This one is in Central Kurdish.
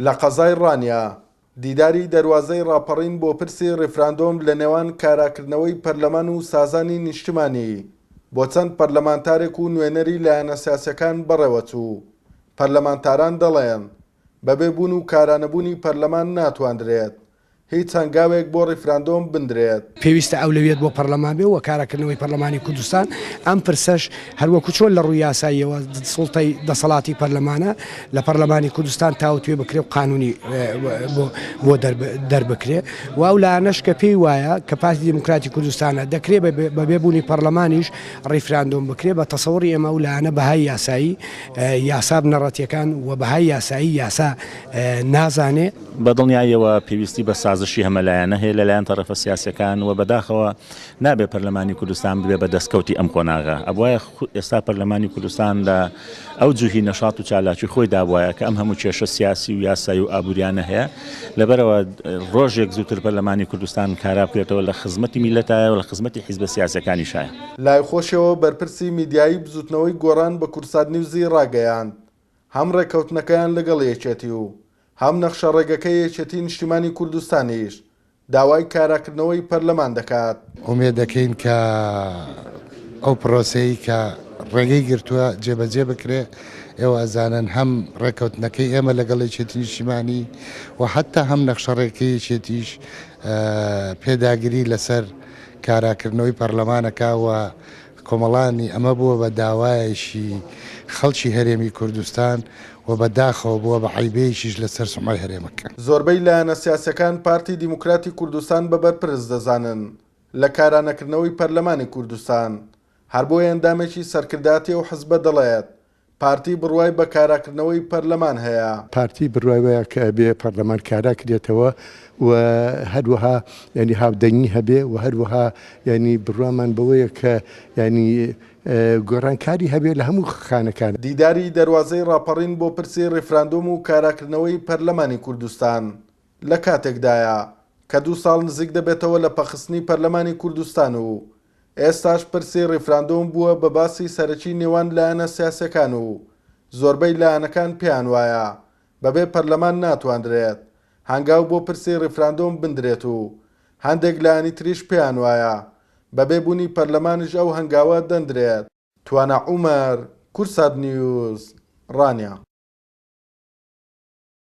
لە قەزای ڕانیا دیداری دەواازەی ڕاپەڕین بۆ پرسی ڕێفراندۆم لە نێوان کاراکردنەوەی پەرلەمان و سازانی نیشتیمانی بۆ چەند پەرلەمانتارێک و نوێنەری لایەنە سیاسیەکان بەڕێوەچوو. پەرلەمانتاران دەڵێن بەبێبوون و کارانەبوونی پەرلەمان ناتواندرێت هیچ هەنگاوێک بۆ ڕێفراندۆم بندرێت. پێویستە ئەولەویەت بۆ پەرلەمان بێ و کاراکردنەوەی پەرلەمانی کوردستان ئەم پرسەش هەروەکو چۆن لە ڕووی یاساییەوە سوڵتەی دەسەڵاتی پەرلەمانە لە پەرلەمانی کوردستان تاوتوێ بکرێ و قانونی بۆ دەربکرێ و ئەو لایەنەش کە پێی وایە کە پارتی دیموکراتی کوردستانە دەکرێت بە بێبوونی پەرلەمانیش ڕێفراندۆم بکرێ بە تەسەوڕی ئێمە ئەو لایەنە بەهای یاسایی یاسا بنەڕەتیەکان و بەهای یاسایی یاسا نازانێ. بەدڵنیایەوە پێویستی بە سازشی هەمەلایەنە هەیە لەلایەن تەرەفە سیاسیەکان و بەداخەوە نابێ پەرلەمانی کوردستان ببێ بە دەستکەوتی ئەم کۆناغا. ئەوایە ئێستا پەرلەمانی کوردستان لە ئەو جوهی نەشاط و چالاکی خۆی دابوایە کە ئەم هەموو کێشە سیاسی و یاسایی و ئابوووریانە هەیە لەبەرەوە ڕۆژێک زووتر پەرلەمانی کوردستان کارا بکرێتەوە لە خزمەتی میلەتایە و لە خزمەتی حیزبە سیاسەکانی شایە. لای خۆشەوە بەرپرسی میدیایی بزوتنەوەی گۆڕان بە کوردسات نیوزی ڕاگەیاند هەم ڕێکەوتنەکەیان لەگەڵ یەکێتی و هەم نەخشە ڕێگەکەی یەکێتی نیشتیمانی کوردستانیش داوای کاراکردنەوەی پەرلەمان دەکات. ئومێد دەکەین کە ئەو پرۆسەی کە ڕێگەی گرتووە جێبەجێ بکرێ ئێوە ئەزانن هەم ڕێکەوتنەکەی ئێمە لەگەڵ یەکێتی نیشتیمانی و حتا هەم نەخشە ڕێگەکەی یەکێتیش پێداگیری لەسەر کاراکردنەوەی پەرلەمانەکەوە کۆمەڵانی ئەمە بووە بە داوایەشی خەڵکی هەرێمی کوردستان و بەداخەوە بووە بە عیبەیەکیش لەسەر سومای هەرێمەکە. زۆربەی لایەنە سیاسەکان پارتی دیموکراتی کوردستان بەبەرپرس دەزانن لە کارانەکردنەوەی پەرلەمانی کوردستان هەر بۆ ئەندامێکی سەرکرداتی و حزبە دەڵێت پارتی بڕوای بە کاراکردنەوەی پەرلەمان هەیە. پارتی بڕوایە کە بێ پەرلەمان کارا کرێتەوە و هەروەها ینی هاودەنگی هەبێ و هەروەها ینی بڕوامان بەوەیە کە ینی گۆڕانکاری هەبێ لە هەموو خانەکان. دیداری دەواازەی ڕاپەڕین بۆ پرسی ڕێفراندۆم و کاراکردنەوەی پەرلەمانی کوردستان لە کاتێکدایە کە 2 ساڵ نزیک دەبێتەوە لە پەخستنی پەرلەمانی کوردستان و ئێستاش پرسی ڕێفراندۆم بووە بە باسی سەرەکی نێوان لایەنە سیاسەکان و زۆربەی لایەنەکان پێیان وایە بەبێ پەرلەمان ناتواندرێت هەنگاو بۆ پرسی ڕێفراندۆم بندرێت و هەندێک لایەنی تریش پێیان وایە بەبێ بوونی پەرلەمانیش ئەو هەنگاوە دەندرێت. توانە عومەر، کوردسات نیوز، ڕانیا.